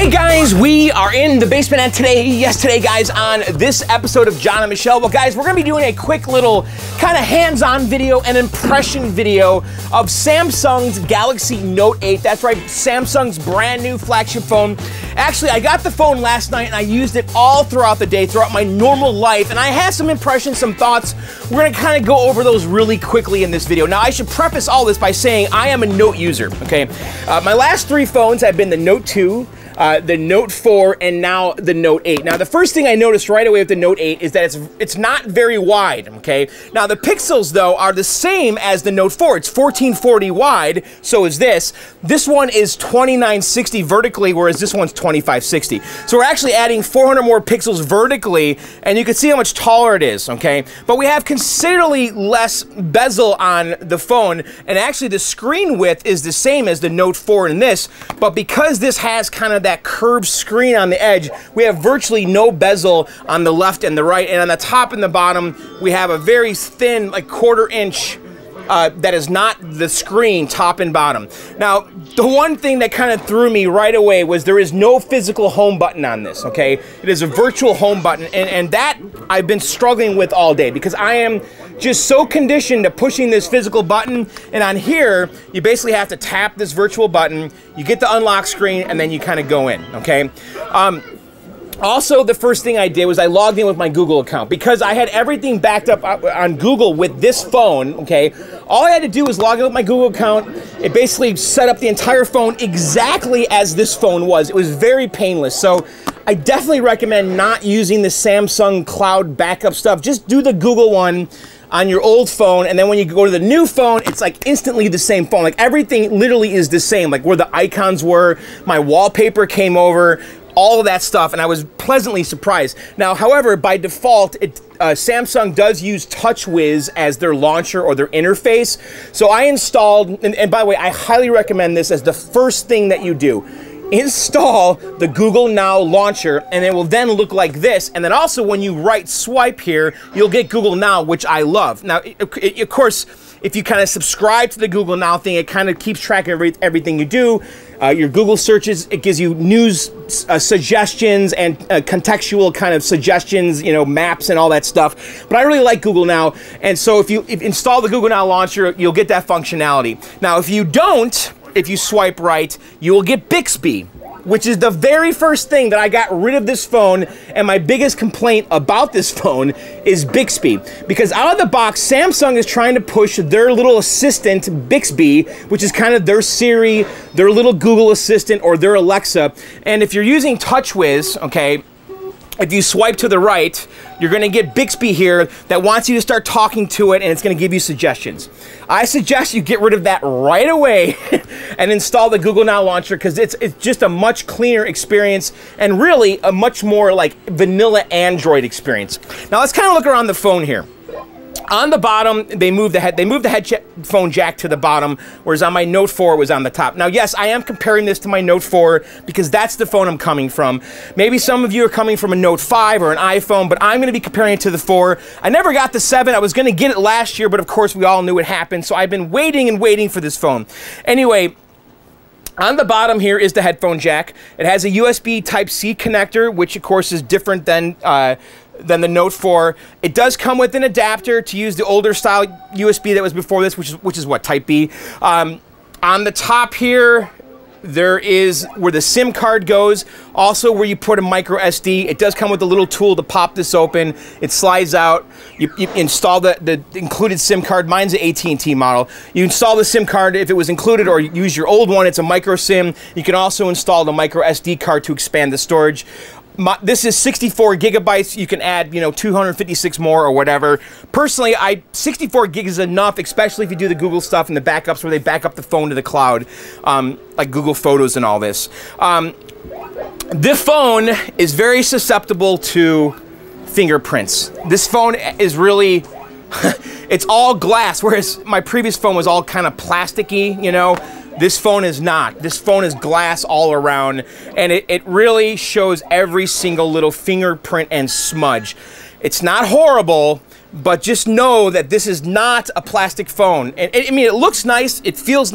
Hey guys, we are in the basement, and today guys, on this episode of John and Michelle, well guys, we're gonna be doing a quick little kind of hands-on video, an impression video of Samsung's Galaxy Note 8. That's right, Samsung's brand new flagship phone. Actually, I got the phone last night and I used it all throughout the day, throughout my normal life, and I had some impressions, some thoughts. We're gonna kind of go over those really quickly in this video. Now, I should preface all this by saying I am a Note user, okay? My last three phones have been the Note 2, the Note 4, and now the Note 8. Now, the first thing I noticed right away with the Note 8 is that it's not very wide, okay? Now, the pixels, though, are the same as the Note 4. It's 1440 wide, so is this. This one is 2960 vertically, whereas this one's 2560. So we're actually adding 400 more pixels vertically, and you can see how much taller it is, okay? But we have considerably less bezel on the phone, and actually the screen width is the same as the Note 4 in this, but because this has kind of that curved screen on the edge, we have virtually no bezel on the left and the right, and on the top and the bottom we have a very thin, like quarter-inch that is not the screen, top and bottom. Now, the one thing that kind of threw me right away was there is no physical home button on this, okay? It is a virtual home button, and that I've been struggling with all day because I am just so conditioned to pushing this physical button, and on here, you basically have to tap this virtual button, you get the unlock screen, and then you kind of go in, okay? Also, the first thing I did was I logged in with my Google account because I had everything backed up on Google with this phone, okay? All I had to do was log in with my Google account. It basically set up the entire phone exactly as this phone was. It was very painless. So I definitely recommend not using the Samsung cloud backup stuff. Just do the Google one on your old phone, and then when you go to the new phone, it's like instantly the same phone. Like everything literally is the same, like where the icons were, my wallpaper came over, all of that stuff, and I was pleasantly surprised. Now, however, by default, Samsung does use Touchwiz as their launcher or their interface. So I installed, and by the way, I highly recommend this as the first thing that you do. Install the Google Now launcher, and it will then look like this. And then also when you right swipe here, you'll get Google Now, which I love. Now, of course, if you kind of subscribe to the Google Now thing, it kind of keeps track of everything you do. Your Google searches, it gives you news suggestions and contextual kind of suggestions, you know, maps and all that stuff. But I really like Google Now, and so if you install the Google Now launcher, you'll get that functionality. Now, if you don't, if you swipe right, you will get Bixby, which is the very first thing that I got rid of this phone, and my biggest complaint about this phone is Bixby. Because out of the box, Samsung is trying to push their little assistant, Bixby, which is kind of their Siri, their little Google Assistant, or their Alexa. And if you're using Touchwiz, okay, if you swipe to the right, you're going to get Bixby here that wants you to start talking to it, and it's going to give you suggestions. I suggest you get rid of that right away and install the Google Now launcher because it's just a much cleaner experience and really a much more like vanilla Android experience. Now let's kind of look around the phone here. On the bottom, they moved the headphone jack to the bottom, whereas on my Note 4 it was on the top. Now, yes, I am comparing this to my Note 4 because that's the phone I'm coming from. Maybe some of you are coming from a Note 5 or an iPhone, but I'm going to be comparing it to the 4. I never got the 7. I was going to get it last year, but of course we all knew it happened, so I've been waiting and waiting for this phone. Anyway, on the bottom here is the headphone jack. It has a USB Type-C connector, which of course is different than the Note 4. It does come with an adapter to use the older style USB that was before this, which is what, Type B. On the top here, there is where the SIM card goes, also where you put a micro SD. It does come with a little tool to pop this open. It slides out. You install the included SIM card. Mine's the AT&T model. You install the SIM card if it was included, or you use your old one. It's a micro SIM. You can also install the micro SD card to expand the storage. This is 64 gigabytes. You can add, you know, 256 more or whatever. Personally, 64 gig is enough, especially if you do the Google stuff and the backups where they back up the phone to the cloud, like Google Photos and all this. This phone is very susceptible to fingerprints. This phone is really, it's all glass, whereas my previous phone was all kind of plasticky, you know. This phone is not. This phone is glass all around, and it really shows every single little fingerprint and smudge. It's not horrible, but just know that this is not a plastic phone. And I mean, it looks nice, it feels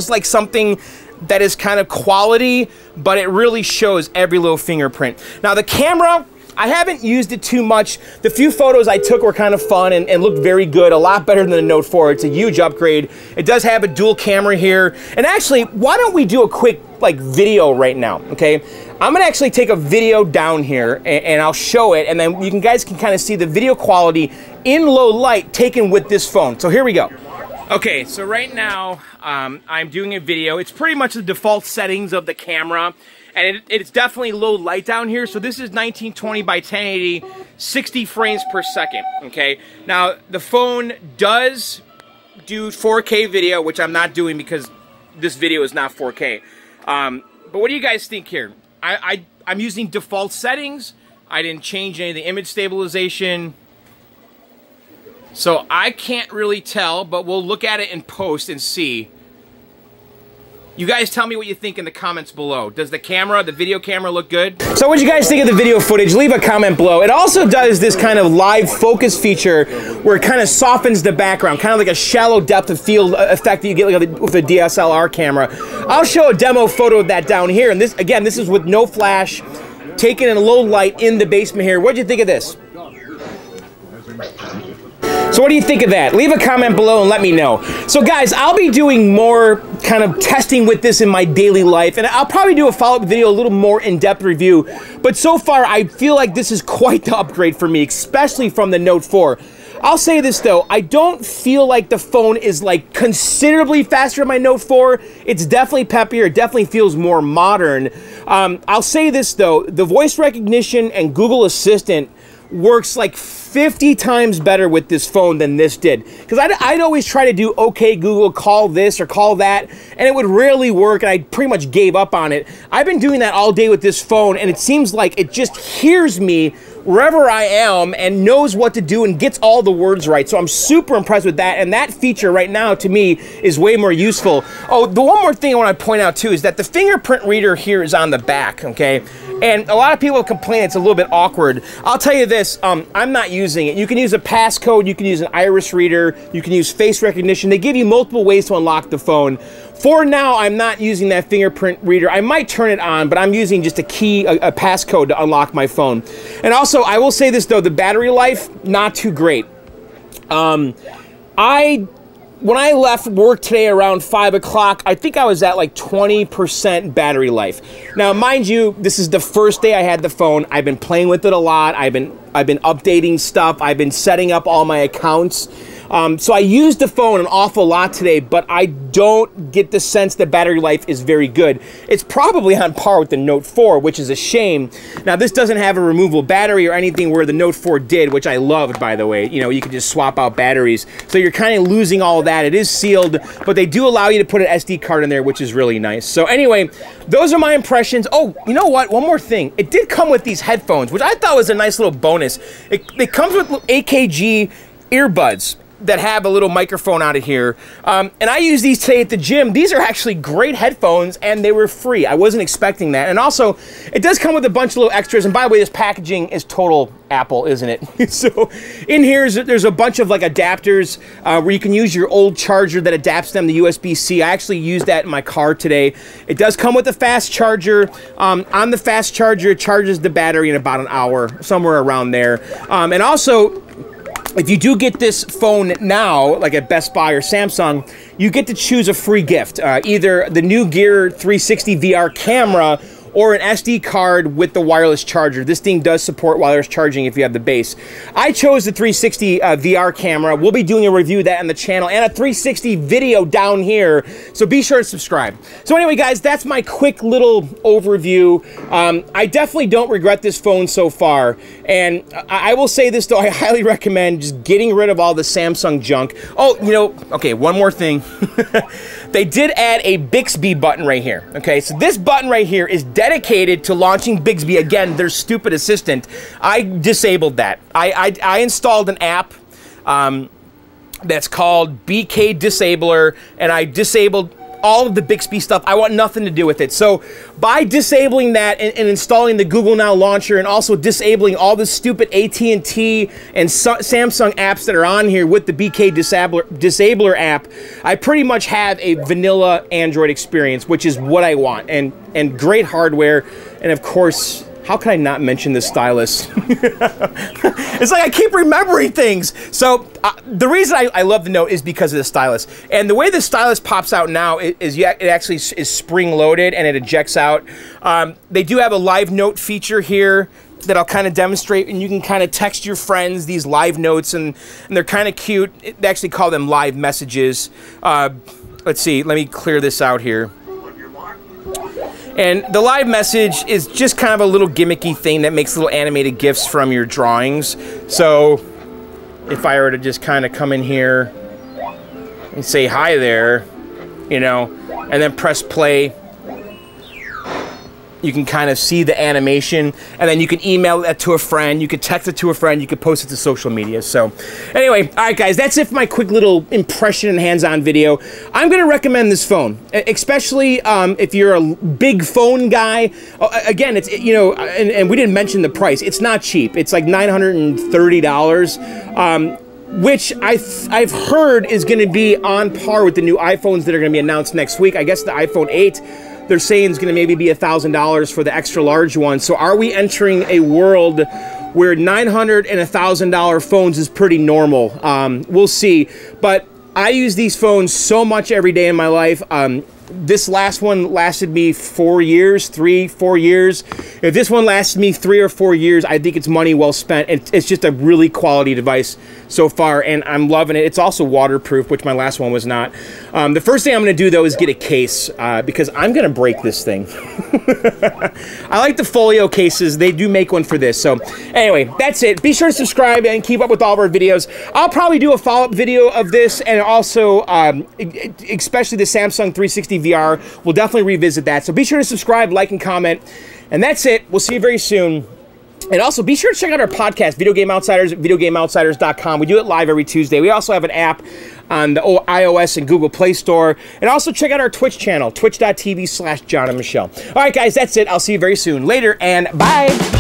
like something that is kind of quality, but it really shows every little fingerprint. Now the camera, I haven't used it too much. The few photos I took were kind of fun and looked very good, a lot better than the Note 4. It's a huge upgrade. It does have a dual camera here. And actually, why don't we do a quick video right now, okay? I'm gonna actually take a video down here and I'll show it, and then you guys can kind of see the video quality in low light taken with this phone. So here we go. Okay, so right now I'm doing a video. It's pretty much the default settings of the camera, and it's definitely low light down here. So this is 1920 by 1080, 60 frames per second, okay? Now, the phone does do 4K video, which I'm not doing because this video is not 4K. But what do you guys think here? I'm using default settings. I didn't change any of the image stabilization. So I can't really tell, but we'll look at it in post and see. You guys tell me what you think in the comments below. Does the camera, the video camera, look good? So what do you guys think of the video footage? Leave a comment below. It also does this kind of live focus feature where it kind of softens the background, kind of like a shallow depth of field effect that you get with a DSLR camera. I'll show a demo photo of that down here. And this, again, this is with no flash, taken in low light in the basement here. What do you think of this? So what do you think of that? Leave a comment below and let me know. So guys, I'll be doing more kind of testing with this in my daily life, and I'll probably do a follow-up video, a little more in-depth review. But so far, I feel like this is quite the upgrade for me, especially from the Note 4. I'll say this though, I don't feel like the phone is like considerably faster than my Note 4. It's definitely peppier, it definitely feels more modern. I'll say this though, the voice recognition and Google Assistant works like 50 times better with this phone than this did. Because I'd always try to do, okay, Google, call this or call that, and it would rarely work, and I pretty much gave up on it. I've been doing that all day with this phone, and it seems like it just hears me wherever I am and knows what to do and gets all the words right. So I'm super impressed with that, and that feature right now to me is way more useful. Oh, the one more thing I want to point out too is that the fingerprint reader here is on the back, okay? And a lot of people complain it's a little bit awkward. I'll tell you this, I'm not using it. You can use a passcode, you can use an iris reader, you can use face recognition. They give you multiple ways to unlock the phone. For now, I'm not using that fingerprint reader. I might turn it on, but I'm using just a key, a passcode to unlock my phone. And also, I will say this though, the battery life, not too great. When I left work today around 5 o'clock, I think I was at like 20% battery life. Now, mind you, this is the first day I had the phone. I've been playing with it a lot. I've been updating stuff. I've been setting up all my accounts. So I used the phone an awful lot today, but I don't get the sense that battery life is very good. It's probably on par with the Note 4, which is a shame. Now, this doesn't have a removable battery or anything where the Note 4 did, which I loved, by the way. You know, you can just swap out batteries. So you're kind of losing all of that. It is sealed, but they do allow you to put an SD card in there, which is really nice. So anyway, those are my impressions. Oh, you know what? One more thing. It did come with these headphones, which I thought was a nice little bonus. It comes with AKG earbuds that have a little microphone out of here. And I use these today at the gym. These are actually great headphones, and they were free. I wasn't expecting that. And also, it does come with a bunch of little extras. And by the way, this packaging is total Apple, isn't it? So in here, there's a bunch of like adapters where you can use your old charger that adapts them to USB-C. I actually used that in my car today. It does come with a fast charger. On the fast charger, it charges the battery in about an hour, somewhere around there. And also, if you do get this phone now, like at Best Buy or Samsung, you get to choose a free gift. Either the new Gear 360 VR camera or an SD card with the wireless charger. This thing does support wireless charging if you have the base. I chose the 360 VR camera. We'll be doing a review of that on the channel and a 360 video down here, so be sure to subscribe. So anyway, guys, that's my quick little overview. I definitely don't regret this phone so far, and I will say this though, I highly recommend just getting rid of all the Samsung junk. Oh, you know, okay, one more thing. They did add a Bixby button right here, okay? So this button right here is dedicated to launching Bixby. Again, their stupid assistant. I disabled that. I installed an app that's called BK Disabler, and I disabled all of the Bixby stuff. I want nothing to do with it. So by disabling that and installing the Google Now launcher and also disabling all the stupid AT&T and Samsung apps that are on here with the BK Disabler app, I pretty much have a vanilla Android experience, which is what I want, and great hardware, and of course, how can I not mention the stylus? It's like I keep remembering things. So the reason I love the Note is because of the stylus. And the way the stylus pops out now is it actually is spring-loaded and it ejects out. They do have a live note feature here that I'll kind of demonstrate, and you can kind of text your friends these live notes, and they're kind of cute. They actually call them live messages. Let's see, let me clear this out here. And the live message is just kind of a little gimmicky thing that makes little animated GIFs from your drawings. So if I were to just kind of come in here and say hi there, you know, and then press play, you can kind of see the animation, and then you can email that to a friend, you could text it to a friend, you could post it to social media. So anyway, all right guys, that's it for my quick little impression and hands-on video. I'm going to recommend this phone, especially if you're a big phone guy. Again, it's, you know, and we didn't mention the price. It's not cheap. It's like $930, which I've heard is going to be on par with the new iPhones that are going to be announced next week. I guess the iPhone 8, they're saying is going to maybe be $1,000 for the extra large one. So are we entering a world where $900 and $1,000 phones is pretty normal? We'll see. But I use these phones so much every day in my life. This last one lasted me 4 years, 4 years. If this one lasts me 3 or 4 years, I think it's money well spent. It's just a really quality device so far, and I'm loving it. It's also waterproof, which my last one was not. The first thing I'm going to do, though, is get a case, because I'm going to break this thing. I like the folio cases. They do make one for this. So anyway, that's it. Be sure to subscribe and keep up with all of our videos. I'll probably do a follow-up video of this, and also especially the Samsung 360 VR. We'll definitely revisit that. So be sure to subscribe, like, and comment. And that's it. We'll see you very soon. And also, be sure to check out our podcast, Video Game Outsiders, at videogameoutsiders.com. We do it live every Tuesday. We also have an app on the iOS and Google Play Store. And also check out our Twitch channel, twitch.tv/JohnandMichelle. All right, guys, that's it. I'll see you very soon. Later, and bye.